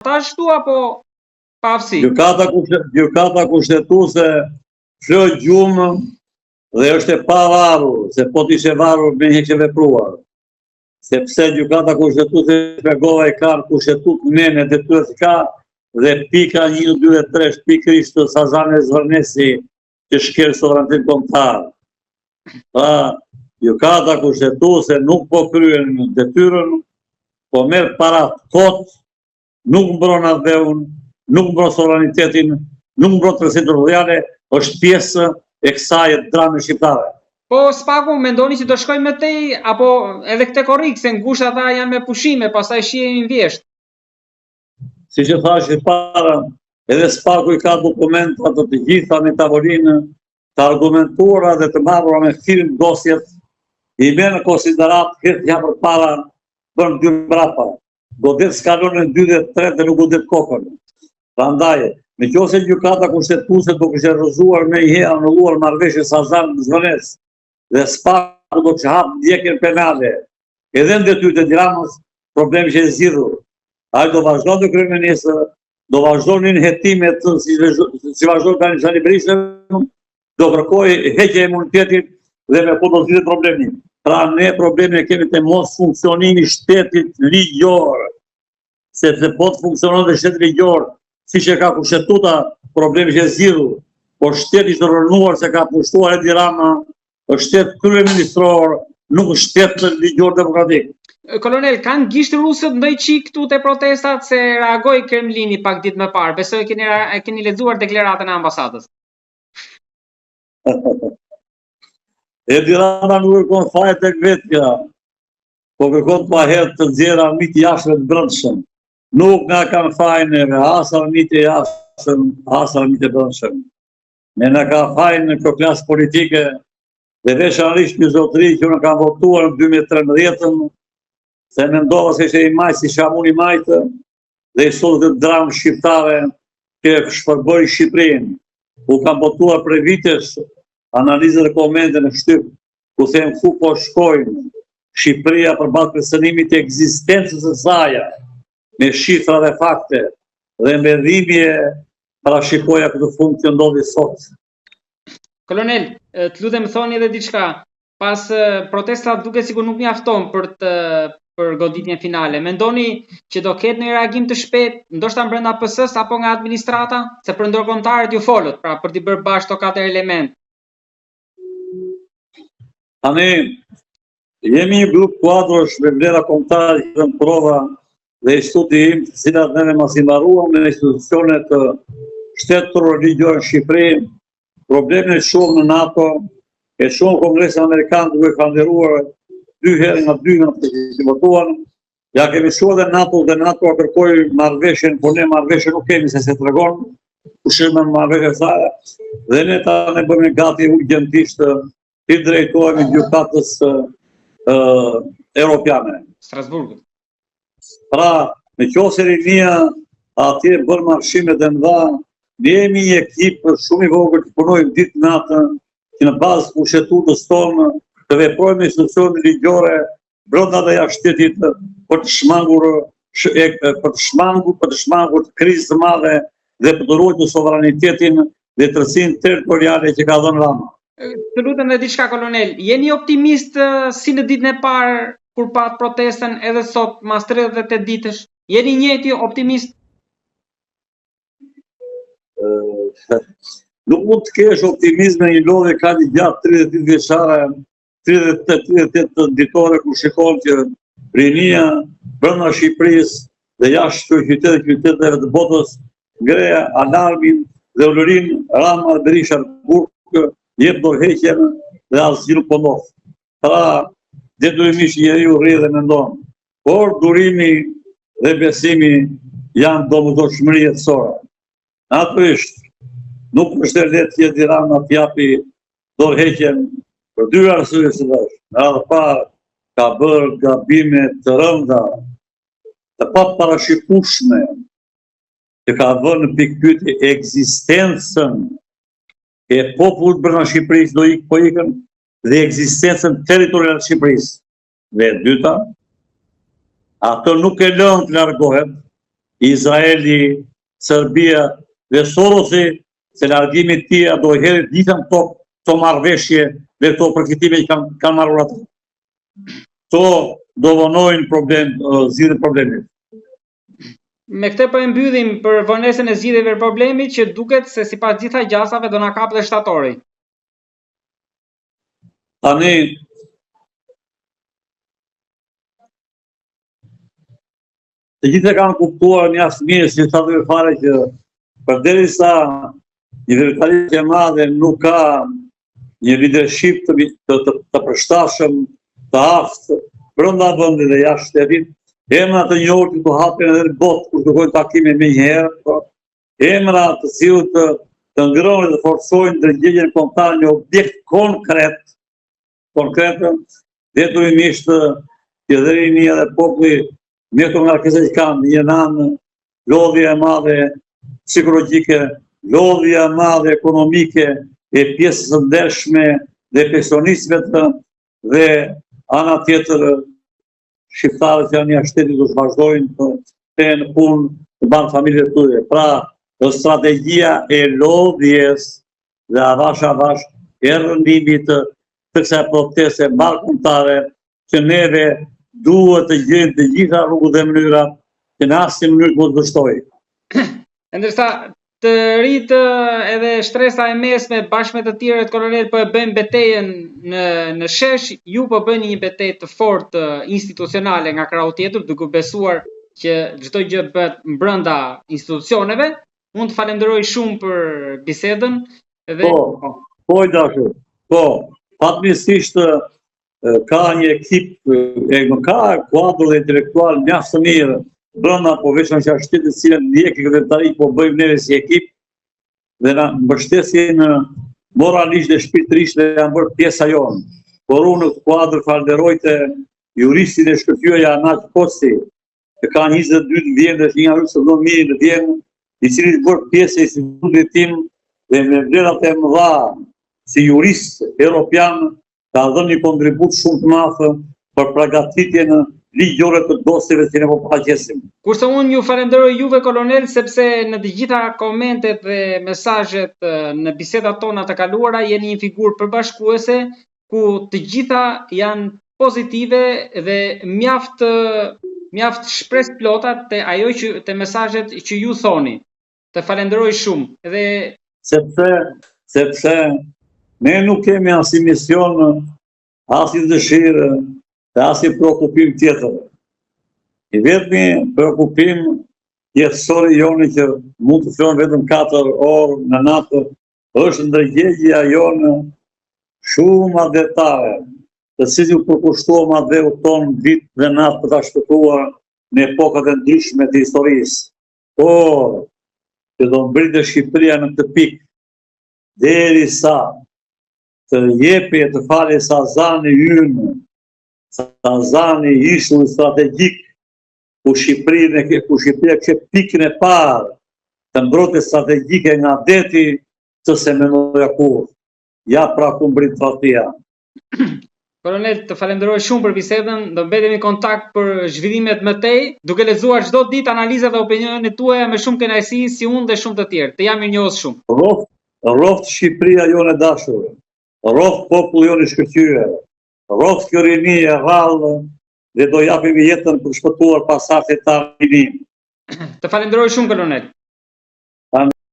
Ta ashtu apo pafsi? Gjykata kushtetuese flë gjumë dhe është e pa varur, se po t'ishe varur me një që vepruar. Sepse gjykata kushtetuese shpjegova e ka kushtetut mene detyrët ka dhe pika 1, 2 dhe 3 pikërisht të Sazane Zvërnesi që shkel sovranitet kombëtar. Pra, gjykata kushtetuese nuk po kryen detyrën, po merr para kot, nuk mbron adheun, nuk mbron sovranitetin, nuk mbron tërësinë territoriale, është pjesë e kësaj drame shqiptare. Po s'paku mendoni që do shkojmë më tej apo edhe këtë korrik se ngushta ata janë me pushime, pastaj shihemi vjesht. Siç e thash para, edhe SPAKU i ka dokumenta të gjitha me tavolinë, të argumentuara dhe të marrura me film dosjet, i merr në konsiderat këtë ja përpara bën 2 mbrapa. Godet skalonën 2 dhe 3 dhe nuk godet kokën. Prandaj, nëse gjykata kushtetuese do kishte rrëzuar me një herë anulluar marrëveshjen Sazan Zvërnes dhe SPAKU do të hap ndjekjen penale, edhe në detyrët e Tiranës, problemi që e zgjidhur. Ai do vazhdon të kryeministër, do vazhdonin hetimet si vazhdon tani Sali Berisha, do kërkoj heqje e imunitetit dhe me po do zgjidhet problemi. Pra ne problemi e kemi të mos funksionimi shtetit ligjor, sepse po të funksionon dhe shtetit ligjor, siç e ka kushtetuta, problemi që e zgjidhur, por shteti i rënuar se ka pushtuar Edi Rama, është shtet kryeministror, nuk është shtet ligjor demokratik. Kolonel, kanë gisht rusët ndoj qik këtu të protestat se reagoi Kremlini pak ditë më parë. Besoj keni lexuar deklaratën e ambasadës. Edi Rama nuk kërkon fare tek vetja, po kërkon pa herë të nxjerrë armiqtë jashtë të brendshëm. Nuk nga kanë fajin as armiqtë jashtëm, as armiqtë brendshëm. Ne na ka fajin në këtë klasë politike dhe veçanërisht një zotëri që në kanë votuar në 2013, se mendova se ishte i majtë si Shamun i majtë dhe i sotë të dramë shqiptare që shpërbëri Shqipërinë. U kam botuar për vitesh analizën e komente në shtyp, ku them ku po shkojnë Shqipëria përbalë kërcënimit të ekzistencës së saj, me shifra dhe fakte, dhe me dhimbje parashikoja këtë fund që ndodhi sot. Kolonel, të lutem thoni edhe diçka. Pas protestat duket sikur nuk mjafton për goditjen finale. Mendoni që do ketë një reagim të shpejtë, ndoshta brenda PS-s apo nga administrata, se për ndërkombëtarët ju folët, pra për t'i bërë bashkë këto 4 element. Tani jemi një grup kuadrosh me vlera kombëtare që kanë prova dhe studim, të cilat ne mos i mbaruam në institucionet shtetërore ligjore në Shqipëri, problemet shumë në NATO, e shumë Kongresin Amerikan duke kandideruar 2 herë nga 2 nga të votuan. Ja kemi shumë dhe NATO a kërkoj marrëveshjen, por ne marrëveshjen nuk kemi se tregon kushim me marrëveshje saj. Dhe ne ta ne bëmë gati urgjentisht të drejtohemi gjykatës europiane. Strasburgut. Pra, nëse rinia atje bën marshimet e mëdha, ne jemi një ekip shumë i vogël që punojmë ditë natë, që në bazë kushtetues tonë të veprojmë institucione ligjore brenda dhe jashtë shtetit për të shmangur krizë të madhe dhe për të ruajtur sovranitetin dhe tërësinë territoriale që ka dhënë Rama. Të lutem edhe diçka kolonel, jeni optimist si në ditën e parë kur pat protestën edhe sot mas 38 ditësh? Jeni njëjti optimist? Nuk mund të kesh optimizme një lodhe ka një gjatë 30 vjeçare, 38 ditore ku shikon që rinia brenda Shqipërisë dhe jashtë qyteteve të botës ngreja alarmin dhe ulurin Rama dhe Berisha burg jep dorëheqjen dhe asgjë nuk po ndodh. Pra, detyrimisht njeriu rri dhe mendon, por durimi dhe besimi janë domosdoshmëri jetësore. Natyrisht, nuk është e lehtë që Edi Rama t'japi dorëheqjen për 2 arsye që thash. Në radhë parë ka bërë gabime të rënda, të paparashikueshme, që ka vënë në pikpyetje ekzistencën e popullit brenda Shqipërisë do ikë po ikën dhe ekzistencën territoriale të Shqipërisë. Dhe e dyta, ato nuk e lënë të largohet, Izraeli, Serbia dhe Sorosi, se largimi i tij do i hedhë ditën këto marrëveshje dhe këto përfitime që kanë marrur ata. To do vonojnë zgjidhjen problemit. Me këtë po e mbyllim për vonesën e zgjidhjeve të problemit që duket se sipas gjitha gjasave do na kapë dhe shtatori. Tani të gjithë kanë kuptuar mjaft mirë si sa do fare që përderisa një veprimtari e madhe nuk ka një leadership të përshtatshëm, të aftë brenda vendit dhe jashtë shtetit, emra të njohur që të hapen edhe në botë kur të bëjnë takime me njëherë, emra të cilët të ngrohen dhe forcojnë ndërgjegjjen kombëtare në objekt konkret, detyrimisht qeveria dhe populli me këto ngarkesa që kanë një anë lodhje e madhe psikologjike, lodhje e madhe ekonomike e pjesës së ndershme dhe pensionistëve dhe ana tjetër shqiptarët që janë jashtë shtetit do të vazhdojnë të në punë të banë familje të tyre. Pra, strategjia e lodhjes dhe avash e rëndimit të kësaj proteste mbarkombëtare që neve duhet të gjejmë të gjitha rrugët dhe mënyrat që në asnjë mënyrë mos vështojë. Ndërsa të rritë edhe shtresa e mesme bashkë me të tjerët kolonel po e bëjnë betejën në shesh, ju po bëni një betejë të fortë institucionale nga krahu tjetër, duke besuar që çdo gjë bëhet brenda institucioneve. Unë të falenderoj shumë për bisedën dhe po i dashur. Po, fatmirësisht ka një ekip ka kuadër intelektual mjaft të mirë brenda po veçanërisht që shtetit cilën ndjekë këtë veprimtari po bëjmë neve si ekip dhe na mbështesin moralisht dhe shpirtërisht dhe janë bërë pjesa jonë. Por unë në kuadër falenderoj të juristin e shkëlqyerja Anaq Kosti, që ka 22 vjetë dhe që një arrusë të mirë në vjenë, i cili është bërë pjesë e institutit tim dhe me vlerat e mëdha si jurist europian ka dhënë një kontribut shumë të madh për përgatitjen ligjore të dosjeve që ne po përfaqesim. Kurse unë ju falenderoj juve kolonel sepse në të gjitha komentet dhe mesazhet në bisedat tona të kaluara jeni një figurë përbashkuese ku të gjitha janë pozitive dhe mjaft shpresplota te ajo që te mesazhet që ju thoni. Të falenderoj shumë dhe sepse ne nuk kemi asnjë mision, asnjë dëshirë, asnjë preokupim tjetër. I vetmi preokupim jetësor i jonë që mund të fillon vetëm 4 orë në natë është ndërgjegjja jonë shumë adetare, të cilë ju përkushtuam atë u tonë ditë dhe natë për ta shpëtuar në epokat e ndryshme të historisë. Por, që do mbritë Shqipëria në këtë pikë, derisa të jepi e të fali Sazani ynë, Sazani ishull strategjik, ku Shqipëria kështë pikën e parë të mbrote strategjike nga deti, të se menoja kur. Ja pra ku mbrit tradhtia. Kolonel, të falenderoj shumë për bisedën, do mbetemi në kontakt për zhvillimet më tej, duke lexuar çdo ditë analizat dhe opinionet tuaja me shumë kënaqësi si unë dhe shumë të tjerë. Të jam mirënjohës shumë. Roft Shqipëria jonë e dashur, roft populli jonë i shkëlqyer, roft kjo rini e rrallë dhe do japim jetën për shpëtuar pasardhjet të rinim. Të falenderoj shumë kolonel.